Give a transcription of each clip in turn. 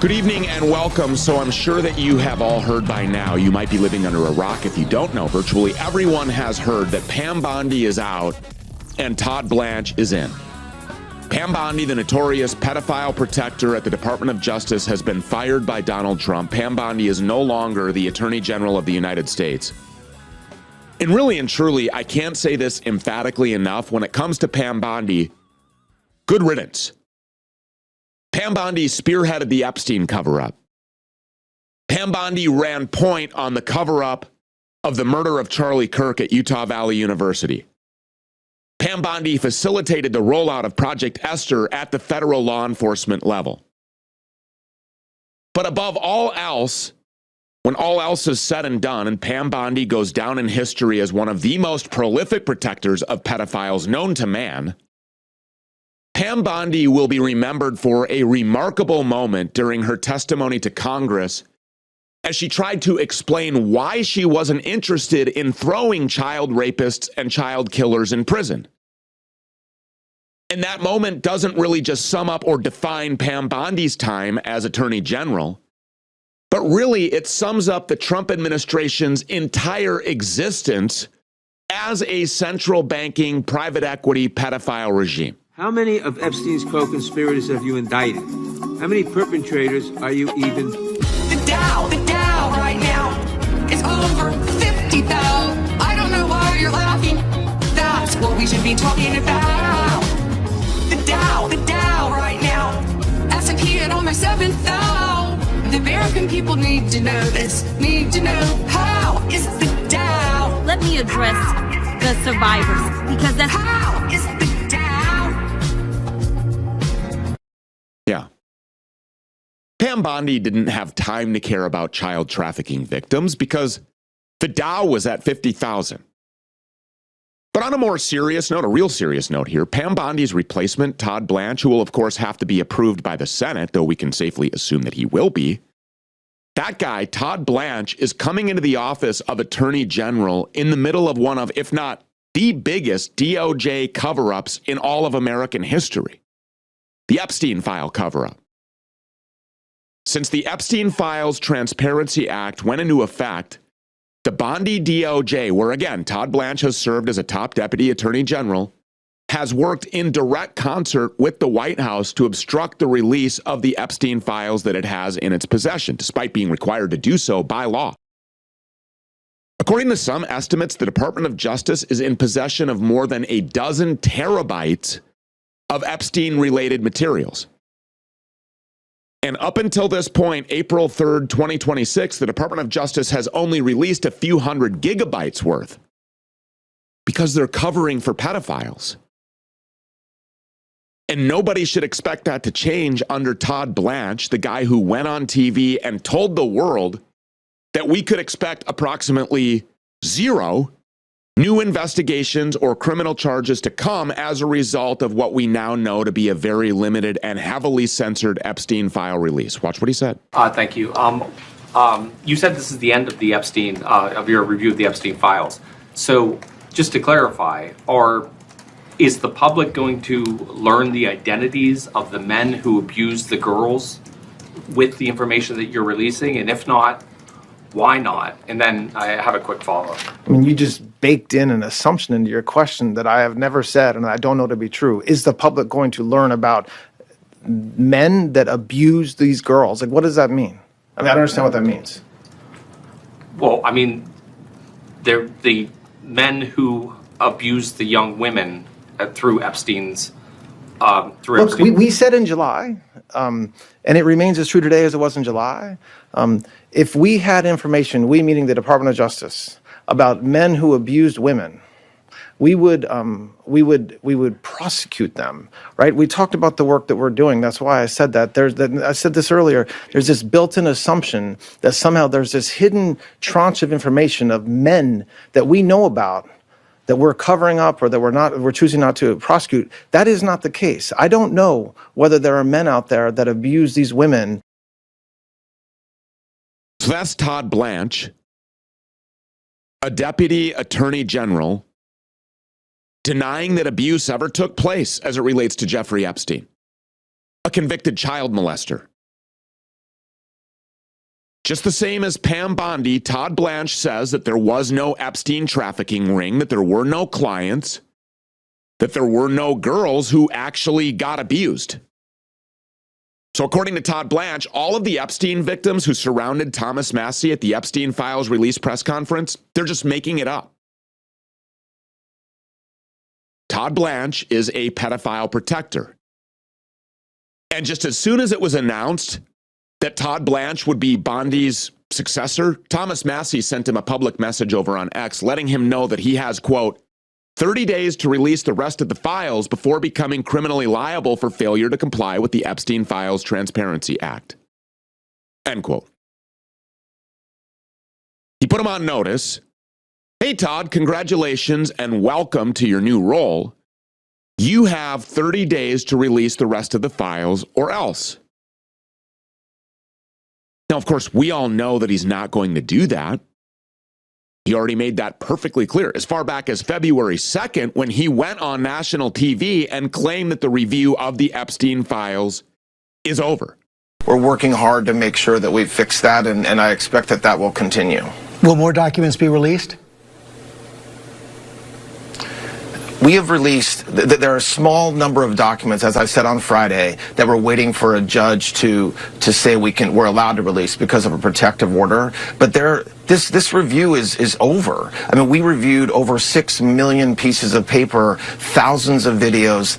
Good evening and welcome. So I'm sure that you have all heard by now. You might be living under a rock if you don't know. Virtually everyone has heard that Pam Bondi is out and Todd Blanche is in. Pam Bondi, the notorious pedophile protector at the Department of Justice, has been fired by Donald Trump. Pam Bondi is no longer the Attorney General of the United States. And really and truly, I can't say this emphatically enough. When it comes to Pam Bondi, good riddance. Pam Bondi spearheaded the Epstein cover-up. Pam Bondi ran point on the cover-up of the murder of Charlie Kirk at Utah Valley University. Pam Bondi facilitated the rollout of Project Esther at the federal law enforcement level. But above all else, when all else is said and done, and Pam Bondi goes down in history as one of the most prolific protectors of pedophiles known to man, Pam Bondi will be remembered for a remarkable moment during her testimony to Congress as she tried to explain why she wasn't interested in throwing child rapists and child killers in prison. And that moment doesn't really just sum up or define Pam Bondi's time as Attorney General, but really it sums up the Trump administration's entire existence as a central banking, private equity, pedophile regime. How many of Epstein's co-conspirators have you indicted? How many perpetrators are you even? The Dow right now is over 50,000. I don't know why you're laughing. That's what we should be talking about. The Dow right now. S&P at almost 7,000. The American people need to know this. Need to know how is the Dow. Let me address the survivors because that's how is the Dow. Yeah. Pam Bondi didn't have time to care about child trafficking victims because the Dow was at 50,000. But on a more serious note, a real serious note here, Pam Bondi's replacement, Todd Blanche, who will of course have to be approved by the Senate, though we can safely assume that he will be, that guy, Todd Blanche, is coming into the office of Attorney General in the middle of one of, if not the biggest DOJ cover-ups in all of American history. The Epstein file cover-up. Since the Epstein Files Transparency Act went into effect, the Bondi DOJ, where again, Todd Blanche has served as a top deputy attorney general, has worked in direct concert with the White House to obstruct the release of the Epstein files that it has in its possession, despite being required to do so by law. According to some estimates, the Department of Justice is in possession of more than a dozen terabytes of Epstein-related materials. And up until this point, April 3rd, 2026, the Department of Justice has only released a few hundred gigabytes worth because they're covering for pedophiles. And nobody should expect that to change under Todd Blanche, the guy who went on TV and told the world that we could expect approximately zero new investigations or criminal charges to come as a result of what we now know to be a very limited and heavily censored Epstein file release. Watch what he said. Thank you. You said this is the end of the Epstein, of your review of the Epstein files. So just to clarify, is the public going to learn the identities of the men who abused the girls with the information that you're releasing? And if not, why not? And then I have a quick follow-up. I mean, you just baked in an assumption into your question that I have never said and I don't know to be true. Is the public going to learn about men that abuse these girls? Like, what does that mean? I mean, I don't understand what that means. Well, I mean, they're the men who abused the young women through Epstein's. Look, we said in July, and it remains as true today as it was in July. If we had information, we meaning the Department of Justice, about men who abused women, we would prosecute them, right? We talked about the work that we're doing. That's why I said that. I said this earlier. There's this built-in assumption that somehow there's this hidden tranche of information of men that we know about that we're covering up or that we're choosing not to prosecute. That is not the case. I don't know whether there are men out there that abuse these women. So that's Todd Blanche, a deputy attorney general, denying that abuse ever took place as it relates to Jeffrey Epstein, a convicted child molester. Just the same as Pam Bondi, Todd Blanche says that there was no Epstein trafficking ring, that there were no clients, that there were no girls who actually got abused. So according to Todd Blanche, all of the Epstein victims who surrounded Thomas Massie at the Epstein Files release press conference, they're just making it up. Todd Blanche is a pedophile protector. And just as soon as it was announced that Todd Blanche would be Bondi's successor, Thomas Massie sent him a public message over on X letting him know that he has, quote, 30 days to release the rest of the files before becoming criminally liable for failure to comply with the Epstein Files Transparency Act. End quote. He put him on notice. Hey, Todd, congratulations and welcome to your new role. You have 30 days to release the rest of the files or else. Now, of course, we all know that he's not going to do that. He already made that perfectly clear as far back as February 2nd when he went on national TV and claimed that the review of the Epstein files is over. We're working hard to make sure that we fix that, and I expect that that will continue. Will more documents be released? We have released, there are a small number of documents, as I said on Friday, that we're waiting for a judge to say we're allowed to release because of a protective order. But this review is over. I mean, we reviewed over 6 million pieces of paper, thousands of videos,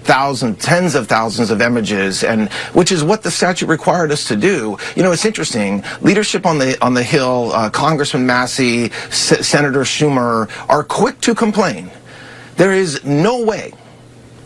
tens of thousands of images, and which is what the statute required us to do. You know, it's interesting. Leadership on the Hill, Congressman Massie, Senator Schumer are quick to complain. There is no way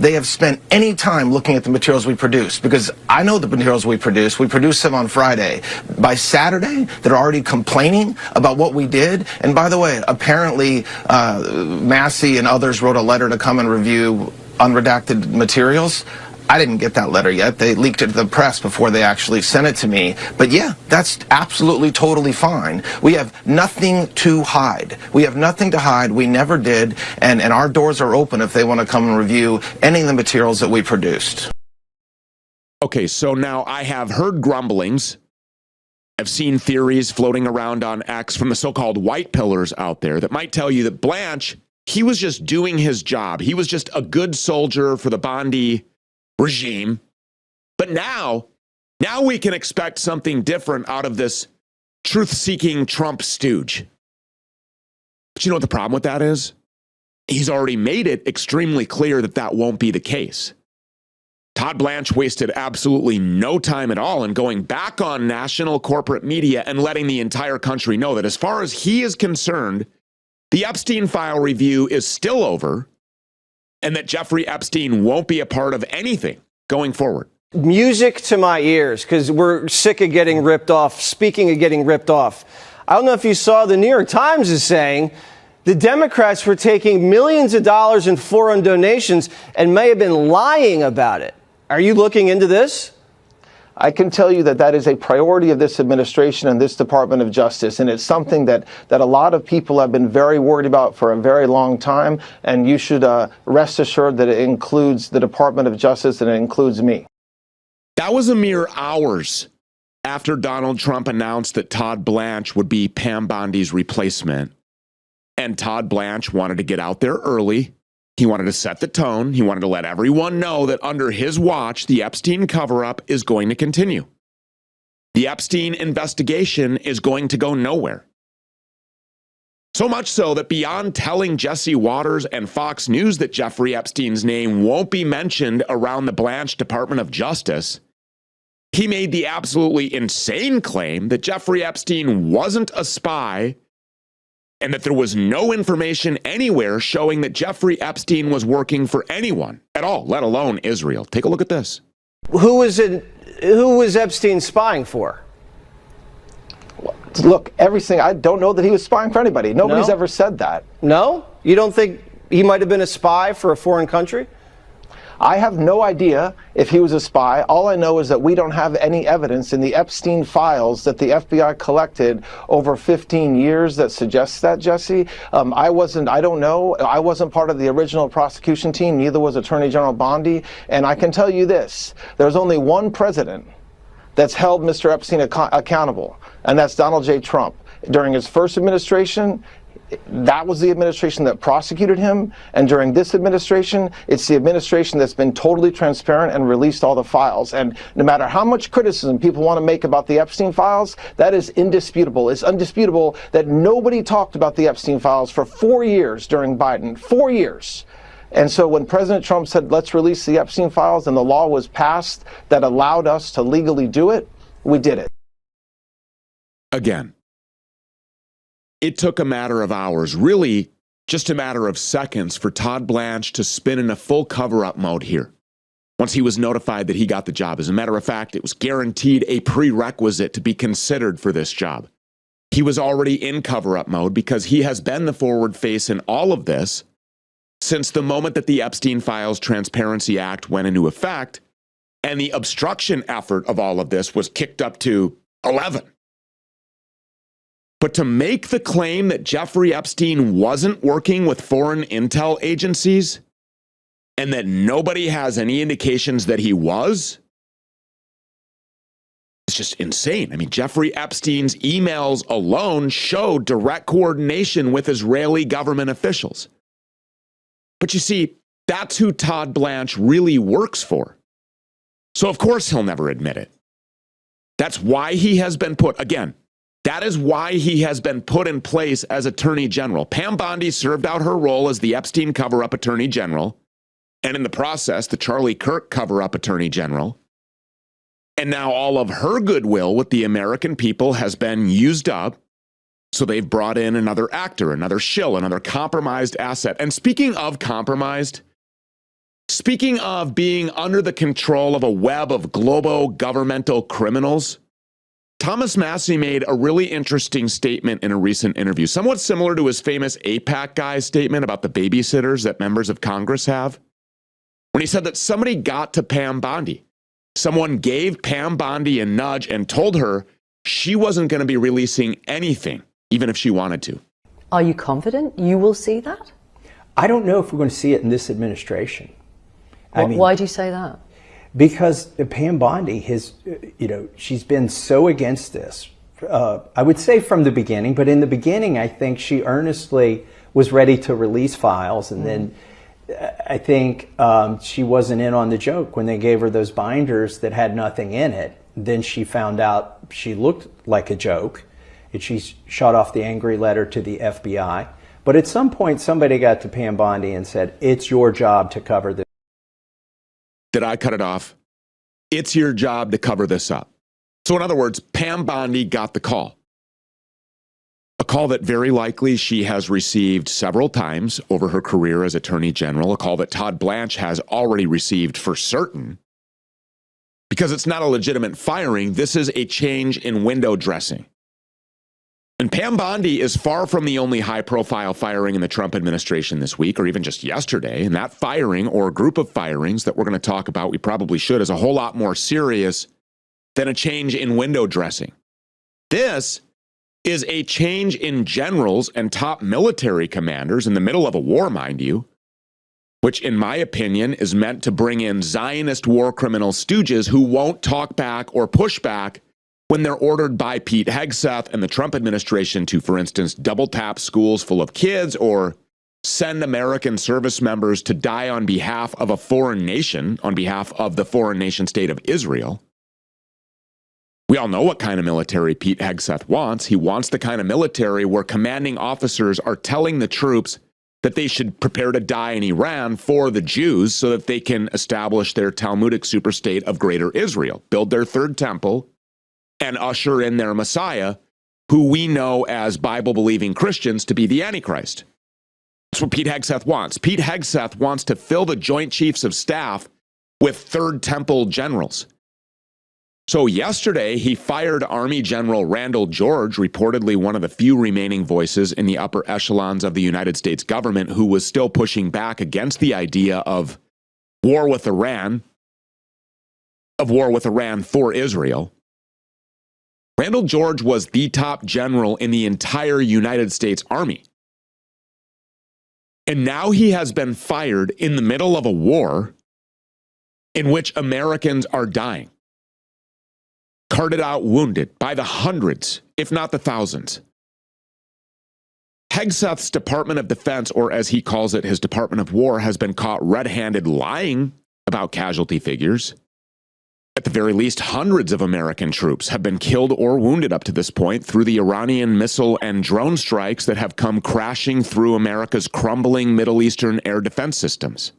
they have spent any time looking at the materials we produce, because I know the materials we produced them on Friday. By Saturday, they're already complaining about what we did. And by the way, apparently Massie and others wrote a letter to come and review unredacted materials. I didn't get that letter yet. They leaked it to the press before they actually sent it to me. But yeah, that's absolutely, totally fine. We have nothing to hide. We have nothing to hide. We never did. And our doors are open if they want to come and review any of the materials that we produced. Okay, so now I have heard grumblings. I've seen theories floating around on X from the so-called white pillars out there that might tell you that Blanche, he was just doing his job. He was just a good soldier for the Bondi regime. But now we can expect something different out of this truth-seeking Trump stooge. But you know what the problem with that is? He's already made it extremely clear that that won't be the case. Todd Blanche wasted absolutely no time at all in going back on national corporate media and letting the entire country know that as far as he is concerned, the Epstein file review is still over, and that Jeffrey Epstein won't be a part of anything going forward. Music to my ears, because we're sick of getting ripped off. Speaking of getting ripped off, I don't know if you saw the New York Times is saying the Democrats were taking millions of dollars in foreign donations and may have been lying about it. Are you looking into this? I can tell you that that is a priority of this administration and this Department of Justice, and it's something that a lot of people have been very worried about for a very long time, and you should rest assured that it includes the Department of Justice and it includes me. That was a mere hours after Donald Trump announced that Todd Blanche would be Pam Bondi's replacement, and Todd Blanche wanted to get out there early. He wanted to set the tone. He wanted to let everyone know that under his watch, the Epstein cover-up is going to continue. The Epstein investigation is going to go nowhere. So much so that beyond telling Jesse Waters and Fox News that Jeffrey Epstein's name won't be mentioned around the Blanche Department of Justice, he made the absolutely insane claim that Jeffrey Epstein wasn't a spy and that there was no information anywhere showing that Jeffrey Epstein was working for anyone at all, let alone Israel. Take a look at this. Who was Epstein spying for? Look, I don't know that he was spying for anybody. Nobody's ever said that. No? You don't think he might have been a spy for a foreign country? I have no idea if he was a spy. All I know is that we don't have any evidence in the Epstein files that the FBI collected over 15 years that suggests that, Jesse. I don't know. I wasn't part of the original prosecution team. Neither was Attorney General Bondi. And I can tell you this. There's only one president that's held Mr. Epstein accountable. and that's Donald J. Trump. During his first administration, that was the administration that prosecuted him, and during this administration, it's the administration that's been totally transparent and released all the files. And no matter how much criticism people want to make about the Epstein files, that is indisputable. It's undisputable that nobody talked about the Epstein files for 4 years during Biden. 4 years. And so when President Trump said, let's release the Epstein files, and the law was passed that allowed us to legally do it, we did it. Again, it took a matter of hours, really just a matter of seconds, for Todd Blanche to spin in a full cover-up mode here once he was notified that he got the job. As a matter of fact, it was guaranteed a prerequisite to be considered for this job. He was already in cover-up mode because he has been the forward face in all of this since the moment that the Epstein Files Transparency Act went into effect, and the obstruction effort of all of this was kicked up to 11. But to make the claim that Jeffrey Epstein wasn't working with foreign intel agencies and that nobody has any indications that he was, it's just insane. I mean, Jeffrey Epstein's emails alone showed direct coordination with Israeli government officials. But you see, that's who Todd Blanche really works for. So of course he'll never admit it. That's why he has been put, again, that is why he has been put in place as Attorney General. Pam Bondi served out her role as the Epstein cover-up Attorney General, and in the process, the Charlie Kirk cover-up Attorney General. And now all of her goodwill with the American people has been used up, so they've brought in another actor, another shill, another compromised asset. And speaking of compromised, speaking of being under the control of a web of global governmental criminals, Thomas Massey made a really interesting statement in a recent interview, somewhat similar to his famous AIPAC guy statement about the babysitters that members of Congress have, when he said that somebody got to Pam Bondi. Someone gave Pam Bondi a nudge and told her she wasn't going to be releasing anything, even if she wanted to. Are you confident you will see that? I don't know if we're going to see it in this administration. Why do you say that? Because Pam Bondi has, she's been so against this. I would say from the beginning, but in the beginning, I think she earnestly was ready to release files. And then I think she wasn't in on the joke when they gave her those binders that had nothing in it. Then she found out she looked like a joke, and she shot off the angry letter to the FBI. But at some point, somebody got to Pam Bondi and said, it's your job to cover this. Did I cut it off? It's your job to cover this up. So in other words, Pam Bondi got the call. A call that very likely she has received several times over her career as Attorney General, a call that Todd Blanche has already received for certain. Because it's not a legitimate firing, this is a change in window dressing. And Pam Bondi is far from the only high-profile firing in the Trump administration this week, or even just yesterday. And that firing, or group of firings that we're going to talk about, we probably should, is a whole lot more serious than a change in window dressing. This is a change in generals and top military commanders in the middle of a war, mind you, which in my opinion is meant to bring in Zionist war criminal stooges who won't talk back or push back when they're ordered by Pete Hegseth and the Trump administration to, for instance, double tap schools full of kids or send American service members to die on behalf of a foreign nation, on behalf of the foreign nation state of Israel. We all know what kind of military Pete Hegseth wants. He wants the kind of military where commanding officers are telling the troops that they should prepare to die in Iran for the Jews so that they can establish their Talmudic superstate of Greater Israel, build their third temple, and usher in their Messiah, who we know as Bible-believing Christians to be the Antichrist. That's what Pete Hegseth wants. Pete Hegseth wants to fill the Joint Chiefs of Staff with Third Temple generals. So yesterday, he fired Army General Randall George, reportedly one of the few remaining voices in the upper echelons of the United States government who was still pushing back against the idea of war with Iran for Israel. Randall George was the top general in the entire United States Army. And now he has been fired in the middle of a war in which Americans are dying. carted out wounded by the hundreds, if not the thousands. Hegseth's Department of Defense, or as he calls it, his Department of War, has been caught red-handed lying about casualty figures. At the very least, hundreds of American troops have been killed or wounded up to this point through the Iranian missile and drone strikes that have come crashing through America's crumbling Middle Eastern air defense systems.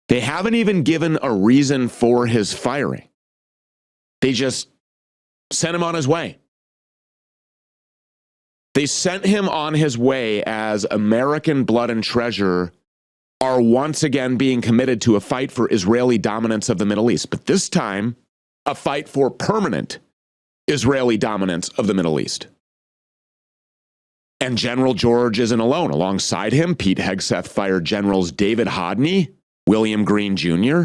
They haven't even given a reason for his firing. They just sent him on his way. They sent him on his way as American blood and treasure are once again being committed to a fight for Israeli dominance of the Middle East, but this time, a fight for permanent Israeli dominance of the Middle East. And General George isn't alone. Alongside him, Pete Hegseth fired Generals David Hodney, William Green Jr.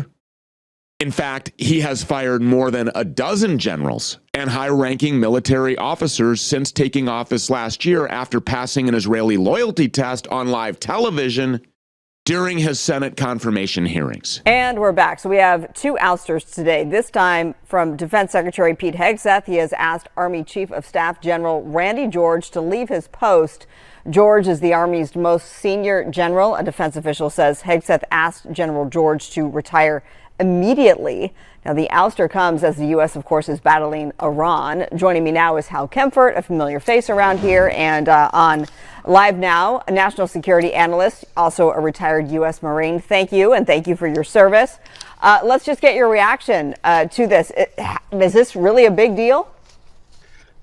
In fact, he has fired more than a dozen generals and high-ranking military officers since taking office last year after passing an Israeli loyalty test on live television during his Senate confirmation hearings. And we're back. So we have two ousters today, this time from Defense Secretary Pete Hegseth. He has asked Army Chief of Staff General Randy George to leave his post. George is the Army's most senior general. A defense official says Hegseth asked General George to retire immediately. Now, the ouster comes as the U.S., of course, is battling Iran. Joining me now is Hal Kempfert, a familiar face around here, and on Live Now, a national security analyst, also a retired U.S. Marine. Thank you, and thank you for your service. Let's just get your reaction to this. Is this really a big deal?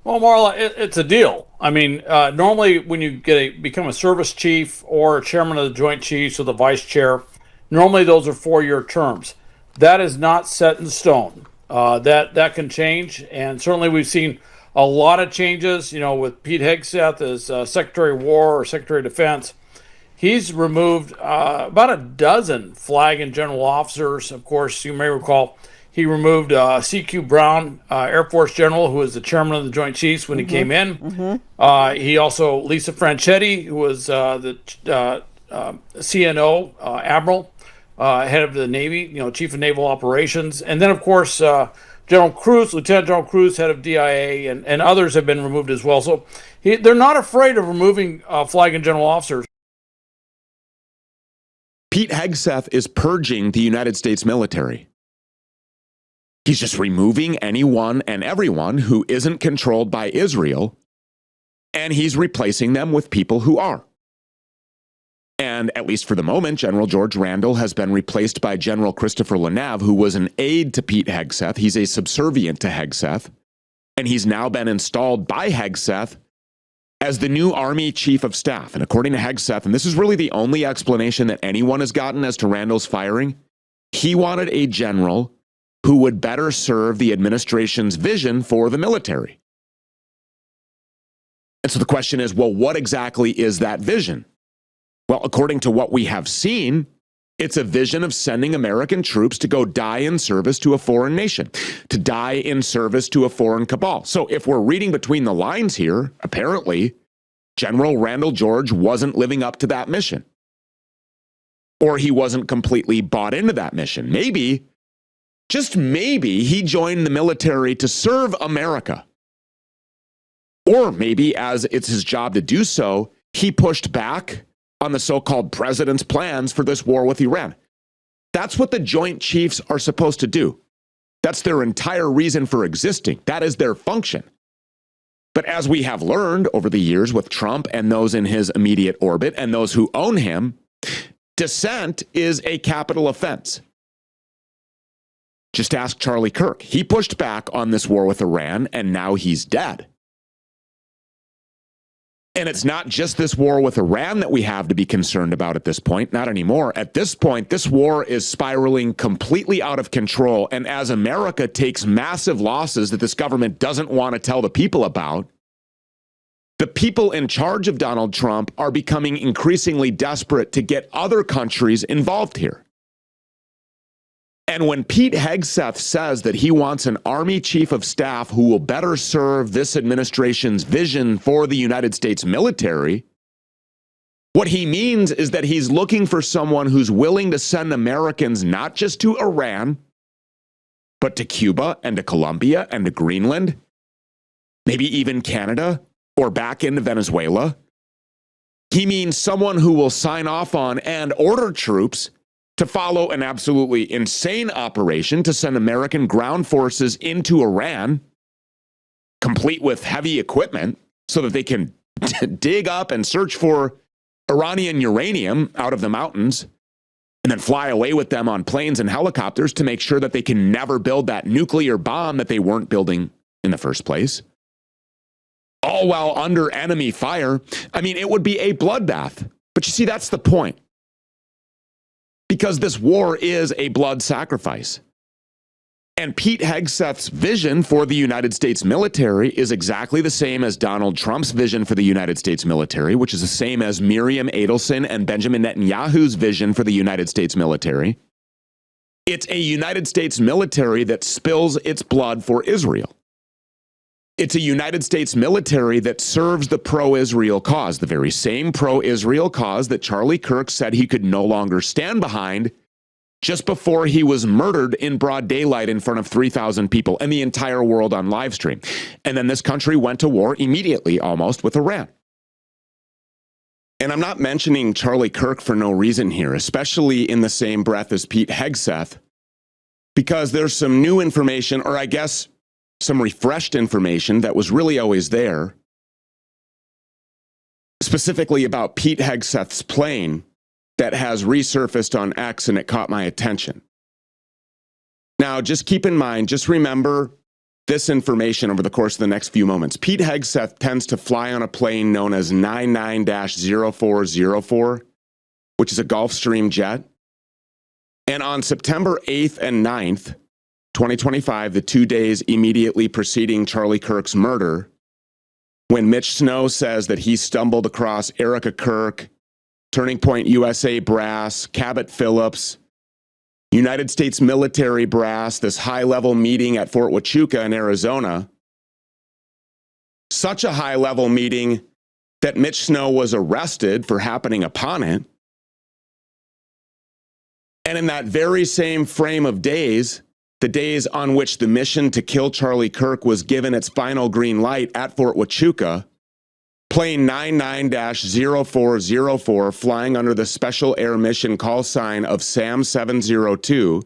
Well, Marla, it's a deal. I mean, normally when you become a service chief or a chairman of the Joint Chiefs or the vice chair, normally those are 4-year terms. That is not set in stone. That can change, and certainly we've seen a lot of changes. You know, with Pete Hegseth as Secretary of War or Secretary of Defense, he's removed about a dozen flag and general officers. Of course, you may recall he removed C.Q. Brown, Air Force General, who was the chairman of the Joint Chiefs when he came in. He also, Lisa Franchetti, who was the CNO Admiral, head of the Navy, Chief of Naval Operations. And then, of course, General Cruz, Lieutenant General Cruz, head of DIA, and others have been removed as well. So they're not afraid of removing flag and general officers. Pete Hegseth is purging the United States military. He's just removing anyone and everyone who isn't controlled by Israel, and he's replacing them with people who are. And at least for the moment, General George Randall has been replaced by General Christopher Lenave, who was an aide to Pete Hegseth. He's a subservient to Hegseth, and he's now been installed by Hegseth as the new Army Chief of Staff. And according to Hegseth, and this is really the only explanation that anyone has gotten as to Randall's firing, he wanted a general who would better serve the administration's vision for the military. And so the question is, well, what exactly is that vision? Well, according to what we have seen, it's a vision of sending American troops to go die in service to a foreign nation, to die in service to a foreign cabal. So if we're reading between the lines here, apparently, General Randall George wasn't living up to that mission. Or he wasn't completely bought into that mission. Maybe, just maybe, he joined the military to serve America. Or maybe, as it's his job to do so, he pushed back on the so-called president's plans for this war with Iran. That's what the Joint Chiefs are supposed to do. That's their entire reason for existing. That is their function. But as we have learned over the years with Trump and those in his immediate orbit and those who own him, dissent is a capital offense. Just ask Charlie Kirk. He pushed back on this war with Iran, and now he's dead. And it's not just this war with Iran that we have to be concerned about at this point. Not anymore. At this point, this war is spiraling completely out of control. And as America takes massive losses that this government doesn't want to tell the people about, the people in charge of Donald Trump are becoming increasingly desperate to get other countries involved here. And when Pete Hegseth says that he wants an Army Chief of Staff who will better serve this administration's vision for the United States military, what he means is that he's looking for someone who's willing to send Americans not just to Iran, but to Cuba and to Colombia and to Greenland, maybe even Canada or back into Venezuela. He means someone who will sign off on and order troops to follow an absolutely insane operation to send American ground forces into Iran, complete with heavy equipment, so that they can dig up and search for Iranian uranium out of the mountains, and then fly away with them on planes and helicopters to make sure that they can never build that nuclear bomb that they weren't building in the first place. All while under enemy fire. I mean, it would be a bloodbath. But you see, that's the point. Because this war is a blood sacrifice. And Pete Hegseth's vision for the United States military is exactly the same as Donald Trump's vision for the United States military, which is the same as Miriam Adelson and Benjamin Netanyahu's vision for the United States military. It's a United States military that spills its blood for Israel. It's a United States military that serves the pro-Israel cause, the very same pro-Israel cause that Charlie Kirk said he could no longer stand behind just before he was murdered in broad daylight in front of 3,000 people and the entire world on live stream. And then this country went to war immediately, almost, with Iran. And I'm not mentioning Charlie Kirk for no reason here, especially in the same breath as Pete Hegseth, because there's some new information, or I guess some refreshed information that was really always there, specifically about Pete Hegseth's plane that has resurfaced on X, and it caught my attention. Now, just keep in mind, just remember this information over the course of the next few moments. Pete Hegseth tends to fly on a plane known as 99-0404, which is a Gulfstream jet. And on September 8th and 9th, 2025, the 2 days immediately preceding Charlie Kirk's murder, when Mitch Snow says that he stumbled across Erica Kirk, Turning Point USA brass, Cabot Phillips, United States military brass, this high-level meeting at Fort Huachuca in Arizona, such a high-level meeting that Mitch Snow was arrested for happening upon it. And in that very same frame of days, the days on which the mission to kill Charlie Kirk was given its final green light at Fort Huachuca, plane 99-0404 flying under the Special Air Mission call sign of SAM 702,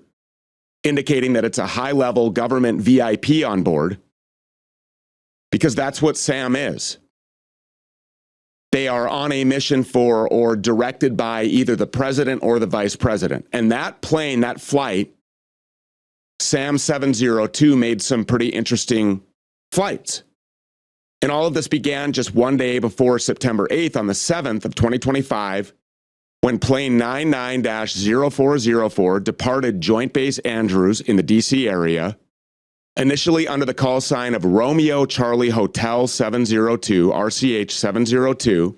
indicating that it's a high-level government VIP on board, because that's what SAM is. They are on a mission for or directed by either the president or the vice president. And that plane, that flight, SAM 702, made some pretty interesting flights. And all of this began just one day before September 8th on the 7th of 2025, when plane 99-0404 departed Joint Base Andrews in the DC area, initially under the call sign of Romeo Charlie Hotel 702, RCH 702,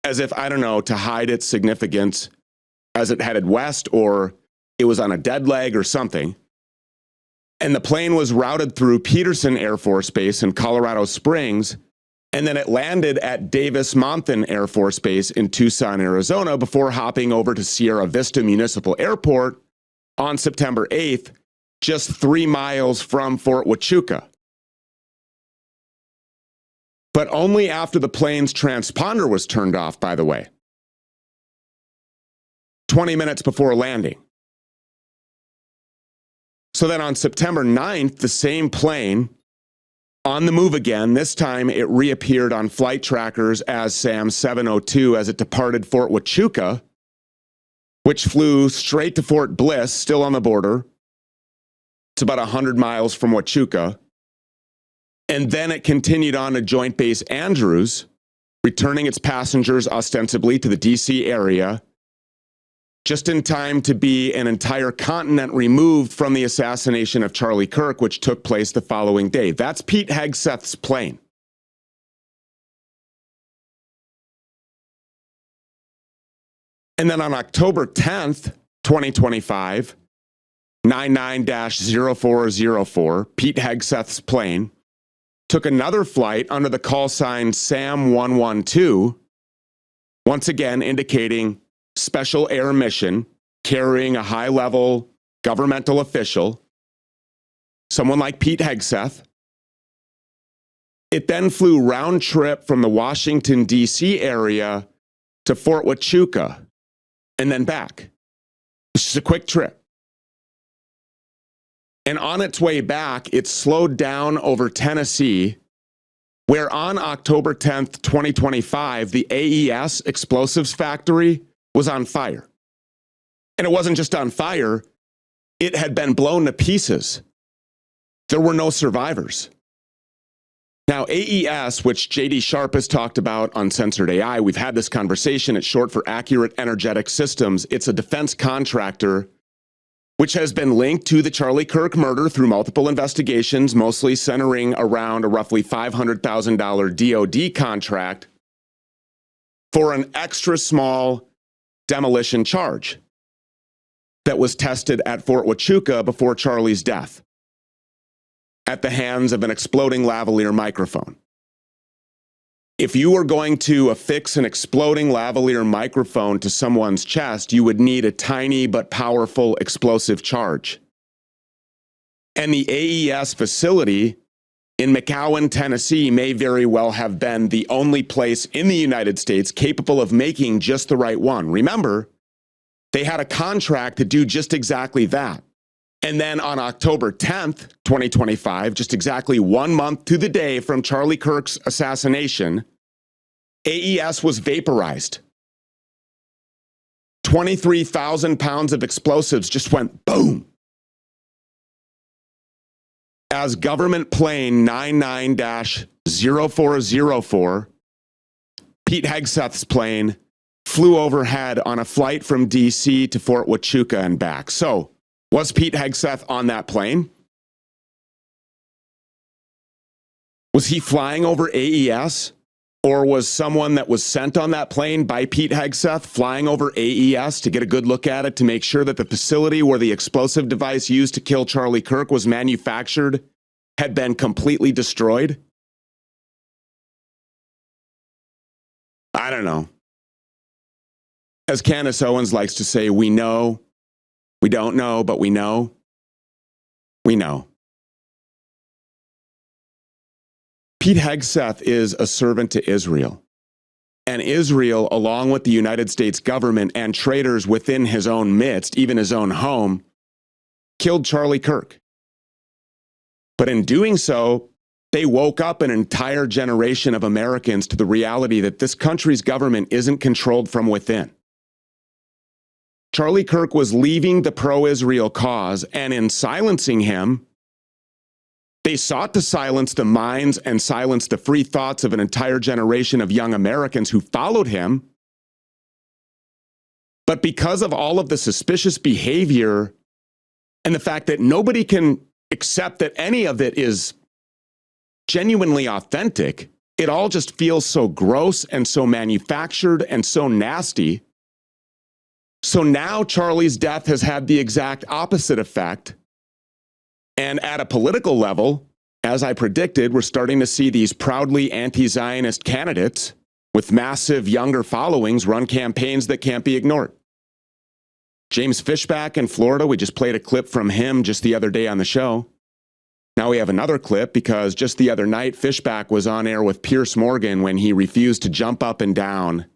as if, I don't know, to hide its significance as it headed west, or it was on a dead leg or something. And the plane was routed through Peterson Air Force Base in Colorado Springs, and then it landed at Davis-Monthan Air Force Base in Tucson, Arizona, before hopping over to Sierra Vista Municipal Airport on September 8th, just 3 miles from Fort Huachuca. But only after the plane's transponder was turned off, by the way. 20 minutes before landing. So then on September 9th, the same plane, on the move again, this time it reappeared on flight trackers as SAM 702 as it departed Fort Huachuca, which flew straight to Fort Bliss, still on the border. It's about 100 miles from Huachuca. And then it continued on to Joint Base Andrews, returning its passengers ostensibly to the DC area, just in time to be an entire continent removed from the assassination of Charlie Kirk, which took place the following day. That's Pete Hegseth's plane. And then on October 10th, 2025, 99-0404, Pete Hegseth's plane took another flight under the call sign SAM 112, once again indicating Special Air Mission, carrying a high-level governmental official, someone like Pete Hegseth. It then flew round trip from the Washington, D.C. area to Fort Huachuca and then back. It's just a quick trip. And on its way back, it slowed down over Tennessee, where on October 10th, 2025, the AES explosives factory was on fire. And it wasn't just on fire, it had been blown to pieces. There were no survivors. Now, AES, which JD Sharp has talked about on Censored AI, we've had this conversation. It's short for Accurate Energetic Systems. It's a defense contractor which has been linked to the Charlie Kirk murder through multiple investigations, mostly centering around a roughly $500,000 DoD contract for an extra small demolition charge that was tested at Fort Huachuca before Charlie's death at the hands of an exploding lavalier microphone. If you were going to affix an exploding lavalier microphone to someone's chest, you would need a tiny but powerful explosive charge. And the AES facility in McAllen, Tennessee may very well have been the only place in the United States capable of making just the right one. Remember, they had a contract to do just exactly that. And then on October 10th, 2025, just exactly 1 month to the day from Charlie Kirk's assassination, AES was vaporized. 23,000 pounds of explosives just went boom. As government plane 99-0404, Pete Hegseth's plane flew overhead on a flight from DC to Fort Huachuca and back. So, was Pete Hegseth on that plane? Was he flying over AES? Or was someone that was sent on that plane by Pete Hegseth flying over AES to get a good look at it to make sure that the facility where the explosive device used to kill Charlie Kirk was manufactured had been completely destroyed? I don't know. As Candace Owens likes to say, we know. We don't know, but we know. We know. Pete Hegseth is a servant to Israel. And Israel, along with the United States government and traitors within his own midst, even his own home, killed Charlie Kirk. But in doing so, they woke up an entire generation of Americans to the reality that this country's government isn't controlled from within. Charlie Kirk was leaving the pro-Israel cause, and in silencing him, they sought to silence the minds and silence the free thoughts of an entire generation of young Americans who followed him. But because of all of the suspicious behavior and the fact that nobody can accept that any of it is genuinely authentic, it all just feels so gross and so manufactured and so nasty. So now Charlie's death has had the exact opposite effect. And at a political level, as I predicted, we're starting to see these proudly anti-Zionist candidates with massive younger followings run campaigns that can't be ignored. James Fishback in Florida, we just played a clip from him just the other day on the show. Now we have another clip because just the other night, Fishback was on air with Piers Morgan when he refused to jump up and down,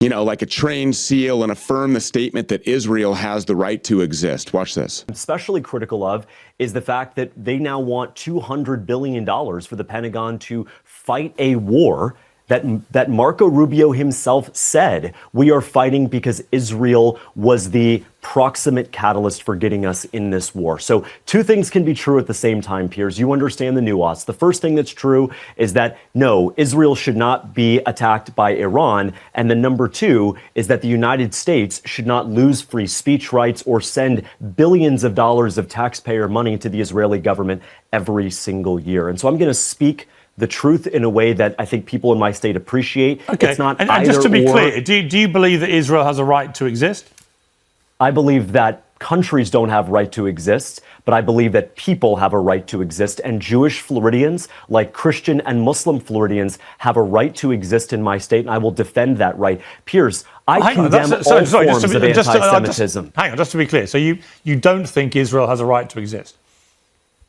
like a trained seal, and affirm the statement that Israel has the right to exist. Watch this. Especially critical of is the fact that they now want $200 billion for the Pentagon to fight a war that Marco Rubio himself said we are fighting because Israel was the proximate catalyst for getting us in this war. So two things can be true at the same time, Piers. You understand the nuance. The first thing that's true is that, no, Israel should not be attacked by Iran. And the number two is that the United States should not lose free speech rights or send billions of dollars of taxpayer money to the Israeli government every single year. And so I'm going to speak the truth in a way that I think people in my state appreciate. Okay. It's not and either just to be or. clear, do you believe that Israel has a right to exist? I believe that countries don't have right to exist, but I believe that people have a right to exist. And Jewish Floridians, like Christian and Muslim Floridians, have a right to exist in my state, and I will defend that right. Piers, I condemn all forms of anti-Semitism. Hang on, just to be clear. So you don't think Israel has a right to exist?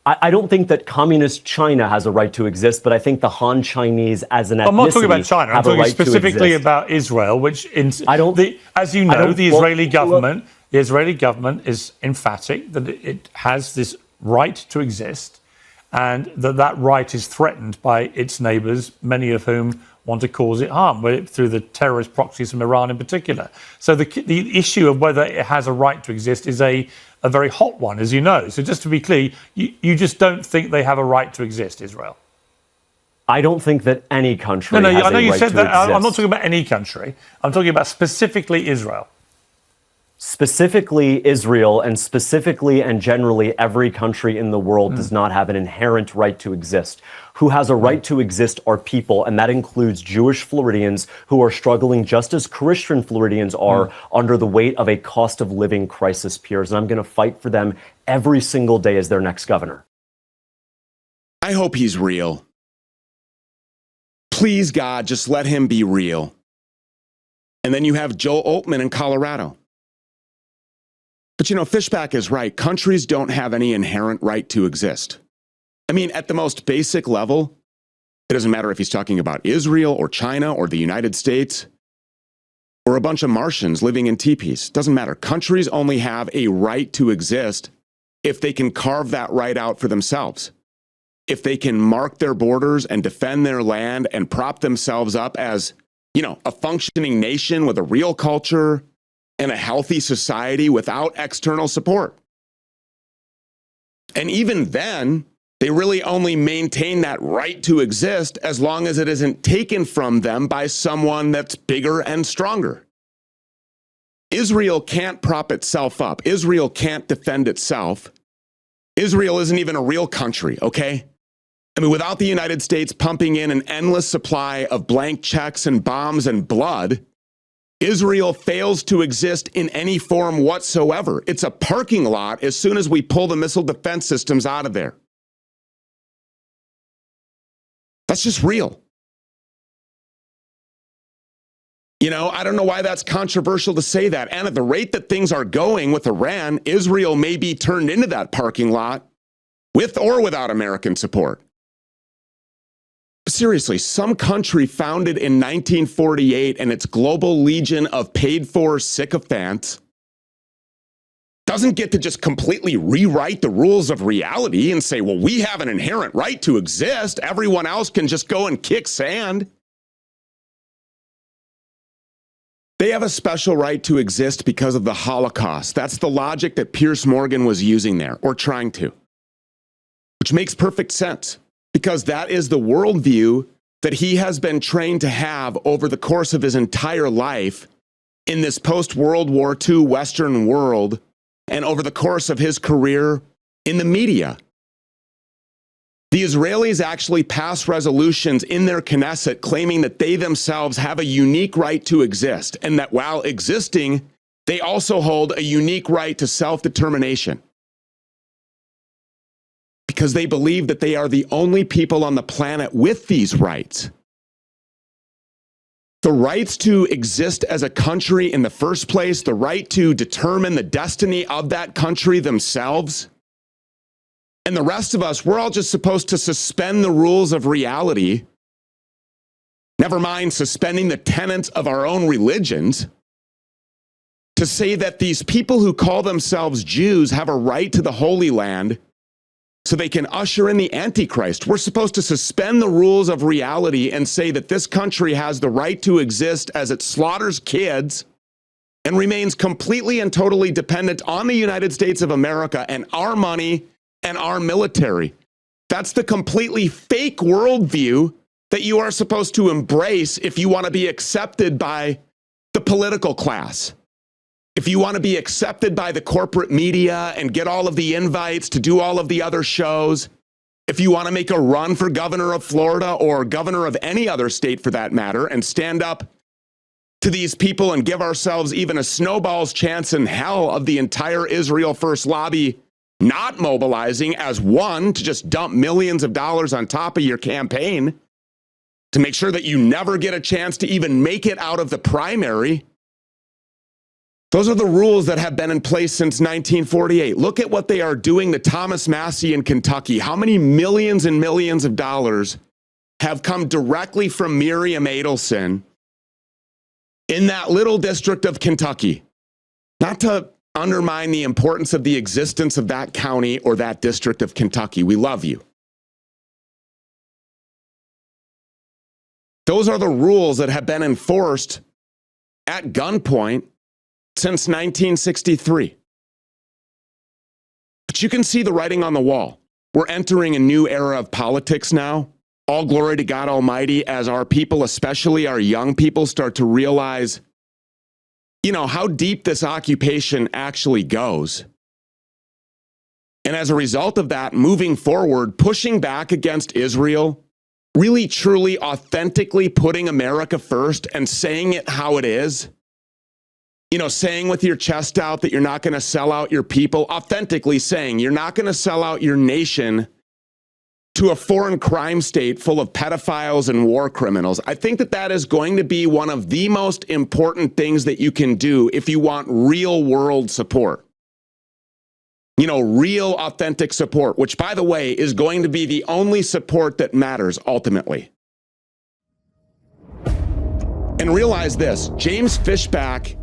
I don't think that communist China has a right to exist, but I think the Han Chinese as an ethnicity I'm not talking about China. I'm have a talking right specifically to exist. about Israel, which, I don't. as you know, the Israeli government is emphatic that it has this right to exist, and that right is threatened by its neighbours, many of whom want to cause it harm through the terrorist proxies from Iran in particular. So the issue of whether it has a right to exist is a very hot one, as you know. So just to be clear, you just don't think they have a right to exist, Israel? I don't think that any country No, has I know a you right said to that. exist. I'm not talking about any country. I'm talking about specifically Israel. Specifically Israel, and specifically and generally every country in the world does not have an inherent right to exist. Who has a right to exist are people, and that includes Jewish Floridians who are struggling just as Christian Floridians are under the weight of a cost of living crisis, Piers. And I'm going to fight for them every single day as their next governor. I hope he's real. Please, God, just let him be real. And then you have Joe Altman in Colorado. But you know, Fishback is right. Countries don't have any inherent right to exist. I mean, at the most basic level, it doesn't matter if he's talking about Israel or China or the United States or a bunch of Martians living in teepees. Doesn't matter. Countries only have a right to exist if they can carve that right out for themselves. If they can mark their borders and defend their land and prop themselves up as, you know, a functioning nation with a real culture and a healthy society without external support. And even then, they really only maintain that right to exist as long as it isn't taken from them by someone that's bigger and stronger. Israel can't prop itself up. Israel can't defend itself. Israel isn't even a real country, okay? I mean, without the United States pumping in an endless supply of blank checks and bombs and blood, Israel fails to exist in any form whatsoever. It's a parking lot as soon as we pull the missile defense systems out of there. That's just real. You know, I don't know why that's controversial to say that. And at the rate that things are going with Iran, Israel may be turned into that parking lot with or without American support. Seriously, some country founded in 1948 and its global legion of paid-for sycophants doesn't get to just completely rewrite the rules of reality and say, well, we have an inherent right to exist. Everyone else can just go and kick sand. They have a special right to exist because of the Holocaust. That's the logic that Piers Morgan was using there, or trying to, which makes perfect sense. Because that is the worldview that he has been trained to have over the course of his entire life in this post-World War II Western world and over the course of his career in the media. The Israelis actually passed resolutions in their Knesset claiming that they themselves have a unique right to exist and that while existing, they also hold a unique right to self-determination. Because they believe that they are the only people on the planet with these rights. The rights to exist as a country in the first place, the right to determine the destiny of that country themselves. And the rest of us, we're all just supposed to suspend the rules of reality, never mind suspending the tenets of our own religions, to say that these people who call themselves Jews have a right to the Holy Land so they can usher in the Antichrist. We're supposed to suspend the rules of reality and say that this country has the right to exist as it slaughters kids and remains completely and totally dependent on the United States of America and our money and our military. That's the completely fake worldview that you are supposed to embrace if you want to be accepted by the political class. If you want to be accepted by the corporate media and get all of the invites to do all of the other shows, if you want to make a run for governor of Florida or governor of any other state for that matter and stand up to these people and give ourselves even a snowball's chance in hell of the entire Israel First lobby not mobilizing as one to just dump millions of dollars on top of your campaign to make sure that you never get a chance to even make it out of the primary, Those are the rules that have been in place since 1948. Look at what they are doing to Thomas Massey in Kentucky. How many millions and millions of dollars have come directly from Miriam Adelson in that little district of Kentucky? Not to undermine the importance of the existence of that county or that district of Kentucky. We love you. Those are the rules that have been enforced at gunpoint since 1963. But you can see the writing on the wall. We're entering a new era of politics now. All glory to God Almighty as our people, especially our young people, start to realize, how deep this occupation actually goes. And as a result of that, moving forward, pushing back against Israel, really, truly, authentically putting America first and saying it how it is, saying with your chest out that you're not going to sell out your people, authentically saying you're not going to sell out your nation to a foreign crime state full of pedophiles and war criminals. I think that is going to be one of the most important things that you can do if you want real world support. Real authentic support, which, by the way, is going to be the only support that matters ultimately. And realize this, James Fishback,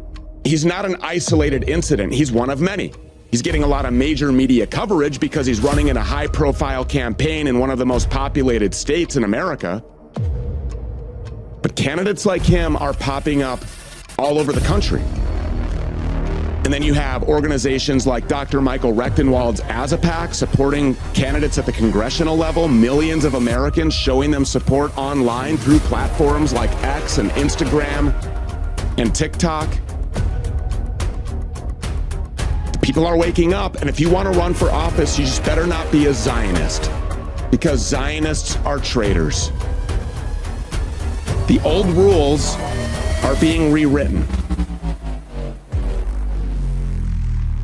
he's not an isolated incident. He's one of many. He's getting a lot of major media coverage because he's running in a high-profile campaign in one of the most populated states in America. But candidates like him are popping up all over the country. And then you have organizations like Dr. Michael Rechtenwald's AZAPAC supporting candidates at the congressional level, millions of Americans showing them support online through platforms like X and Instagram and TikTok. People are waking up, and if you want to run for office, you just better not be a Zionist, because Zionists are traitors. The old rules are being rewritten.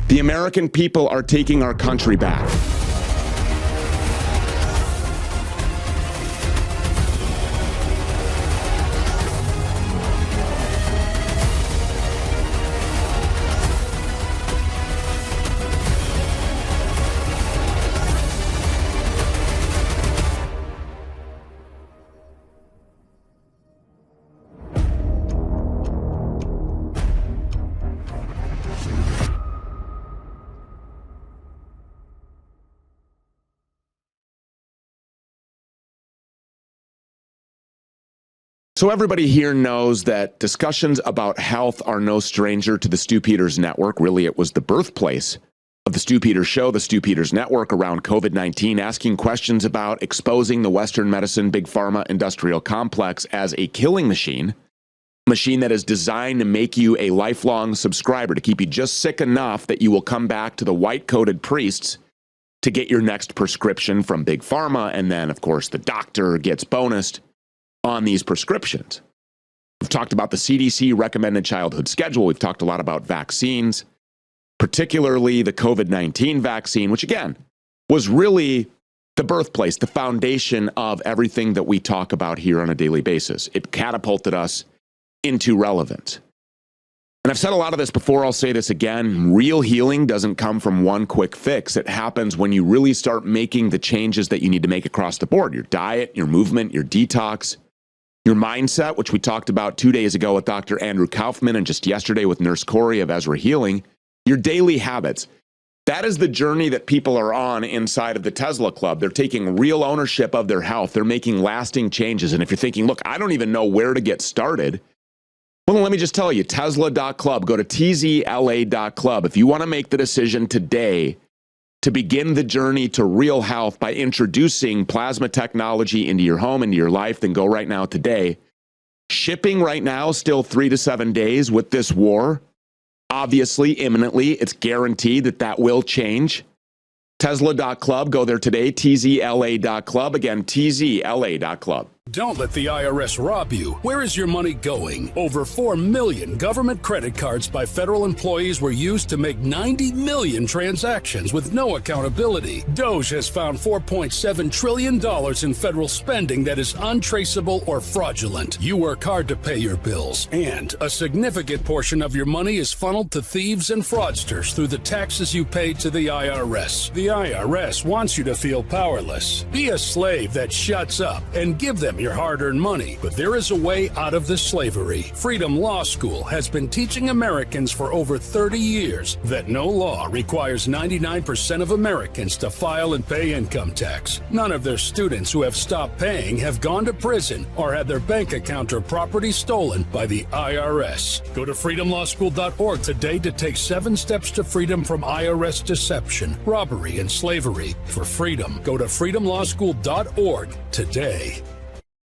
The American people are taking our country back. So everybody here knows that discussions about health are no stranger to the Stu Peters Network. Really, it was the birthplace of the Stu Peters Show, the Stu Peters Network, around COVID-19, asking questions about exposing the Western medicine, big pharma industrial complex as a killing machine that is designed to make you a lifelong subscriber, to keep you just sick enough that you will come back to the white-coated priests to get your next prescription from big pharma, and then, of course, the doctor gets bonused on these prescriptions. We've talked about the CDC recommended childhood schedule. We've talked a lot about vaccines, particularly the COVID-19 vaccine, which again was really the birthplace, the foundation of everything that we talk about here on a daily basis. It catapulted us into relevance. And I've said a lot of this before, I'll say this again, real healing doesn't come from one quick fix. It happens when you really start making the changes that you need to make across the board. Your diet, your movement, your detox, your mindset, which we talked about 2 days ago with Dr. Andrew Kaufman and just yesterday with Nurse Corey of Ezra Healing, your daily habits. That is the journey that people are on inside of the Tesla Club. They're taking real ownership of their health. They're making lasting changes. And if you're thinking, look, I don't even know where to get started, well, let me just tell you, Tesla.club. Go to tzla.club. If you want to make the decision today to begin the journey to real health by introducing plasma technology into your home, into your life, then go right now today. Shipping right now, still 3 to 7 days with this war. Obviously, imminently, it's guaranteed that will change. Tesla.club, go there today, tzla.club. Again, tzla.club. Don't let the IRS rob you. Where is your money going? Over 4 million government credit cards by federal employees were used to make 90 million transactions with no accountability. DOJ has found $4.7 trillion in federal spending that is untraceable or fraudulent. You work hard to pay your bills, and a significant portion of your money is funneled to thieves and fraudsters through the taxes you pay to the IRS. The IRS wants you to feel powerless. Be a slave that shuts up and give them your hard-earned money. But there is a way out of this slavery. Freedom Law School has been teaching Americans for over 30 years that no law requires 99% of Americans to file and pay income tax. None of their students who have stopped paying have gone to prison or had their bank account or property stolen by the IRS. Go to freedomlawschool.org today to take 7 steps to freedom from IRS deception, robbery, and slavery. For freedom, go to freedomlawschool.org today.